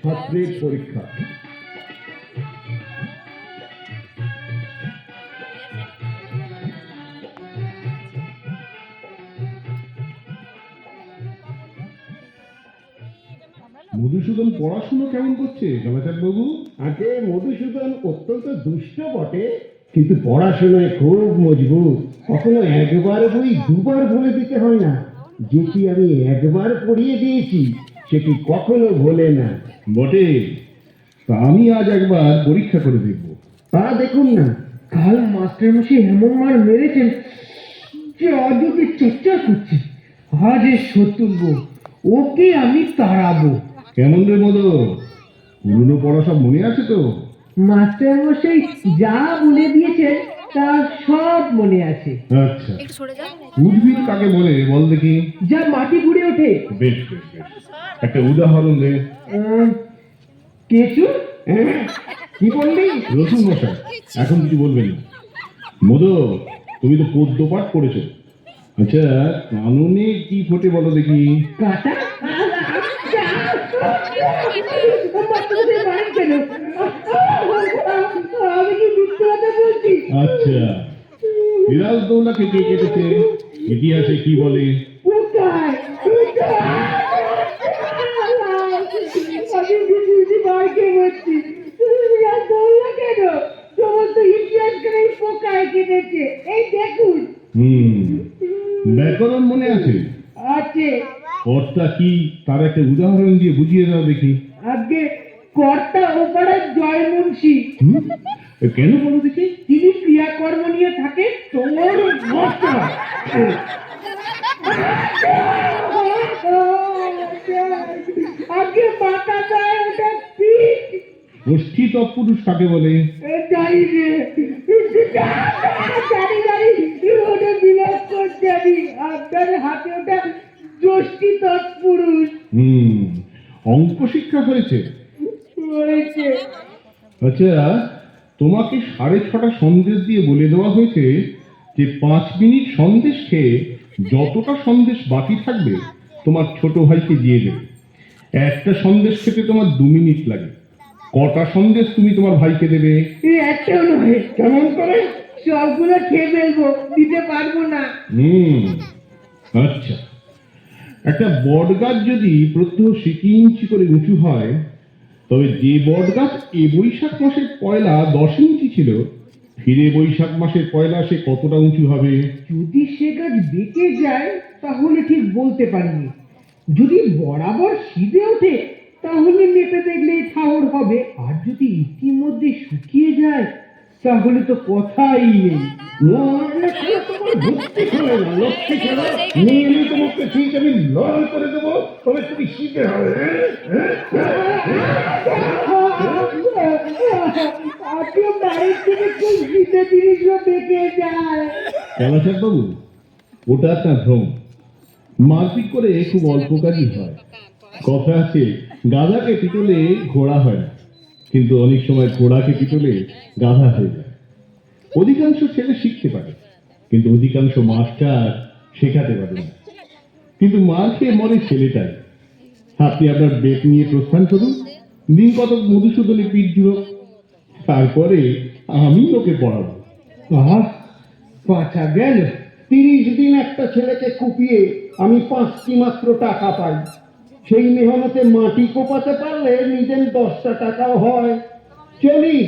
ছাত্রের পরীক্ষা। মধুসূদন পড়াশুনো কেমন করছে জমাচাঁদ বাবু? আগে মধুসূদন অত্যন্ত দুষ্ট বটে, কিন্তু পড়াশোনায় খুব মজবুত। কখনো একবার বই দুবার বলে দিতে হয় না। যেটি আমি একবার পড়িয়ে দিয়েছি সেটি কখনো ভোলে না। বটে, তা আমি আজ একবার পরীক্ষা করে দেখব। তা দেখুন না, কাল মাস্টারমশাই এমন মার মেরেছেন যে আজ ওকে চর্চা করছে। আজ এ শত্রুব, ওকে আমি তাড়াবো। কেমন রে মদ, পুরনো পড়া সব মনে আছে তো? মাস্টারমশাই যা বলে দিয়েছেন তা সব মনে আছে। আচ্ছা, উদ্ভিদ কাকে বলে বল দেখি? যা মাটি ঘুরে ওঠে। বেশ বেশ বেশ, একটা উদাহরণ দে। কেঁচু? কি বললি? রসুন মশাই, এখন কিছু বলবেন না। মদ, তুমি তো পদ্য পাঠ করেছো। আচ্ছা, কানুনে কি ফোটে বলো দেখি? কাঁটা? আমি কি মিথ্যে কথা বলছি? আচ্ছা, বিড়াল দৌড়াকে কে কেটেছে ইতিহাসে কি বলে? কোথায়? আমি বুঝি মারকে বলছি, বিড়াল দৌড়া কেন? সমস্ত ইতিহাস করে পোকায় কেটেছে। এই দেখুন। ব্যাকরণ মনে আছে? আছে। কর্তা কি তার একটা উদাহরণ দিয়ে বুঝিয়ে দাও দেখি। আগে কর্তা ও পাড়ার জয় মুন্সি। কেন বলো দেখি? তিনি ক্রিয়াকর্ম নিয়ে থাকে তোর মশা। আগে মাথা দেয় ওটা পিঠ। গোষ্ঠী তৎপুরুষ কাকে বলে? জানি রে, জানি জানি, ওটা বিলাস করছে আমি। আপনার হাতে ওটা গোষ্ঠী তৎপুরুষ অঙ্ক শিক্ষা হয়েছে? হয়েছে। আচ্ছা, তোমাকে 6:30 সন্দেশ দিয়ে বলে দেওয়া হয়েছে যে 5 মিনিট সন্দেশ খেয়ে যতটা সন্দেশ বাকি থাকবে তোমার ছোট ভাইকে দিয়ে দেবে। একটা সন্দেশ খেতে তোমার 2 মিনিট লাগে। কটা সন্দেশ তুমি তোমার ভাইকে দেবে? একটাও নয়। কেমন করে? সবগুলো খেয়ে ফেলবো, দিতে পারবো না। আচ্ছা, একটা বট গাছ যদি প্রত্যহ 1 ইঞ্চি করে উঁচু হয়, তবে যে বট গাছ এ বৈশাখ মাসের পয়লা 10 ইঞ্চি ছিল, ফিরে বৈশাখ মাসের পয়লা সে কতটা উঁচু হবে? যদি সে গাছ বেঁকে যায় তাহলে ঠিক বলতে পারিনি। যদি বরাবর সিধে ওঠে তাহলে মেপে দেখলেই ঠাউর হবে। আর যদি ইতিমধ্যে শুকিয়ে যায় তাহলে তো কথাই নেই। তোমাকে ঠিক আমি লড়াই করে দেবো, তবে তুমি শিখে হবে। বাবু, ওটা একটা ভ্রম। মারপিট করে খুব অল্প কাজই হয়। কথা আছে, গাধাকে পিটলে ঘোড়া হয় না, কিন্তু অনেক সময় ঘোড়াকে পিটলে গাধা হয়ে যায়। অধিকাংশ ছেলে শিখতে পারে, কিন্তু অধিকাংশ মাস্টার শেখাতে পারে না। কিন্তু মার খেয়ে মরে ছেলেটাই। আপনি আপনার বেত নিয়ে প্রস্থান করুন, দিন কত মধুসূদনে পিঠ জুড়ো, তারপরে আমি ওকে পড়াবো। পাঁচা গেল। 30 দিন একটা ছেলেকে কুপিয়ে আমি 5টি মাত্র টাকা পাই। সেই মেহনতে মাটি কোপাতে পারলে নিজের 10টা টাকাও হয়। চলি।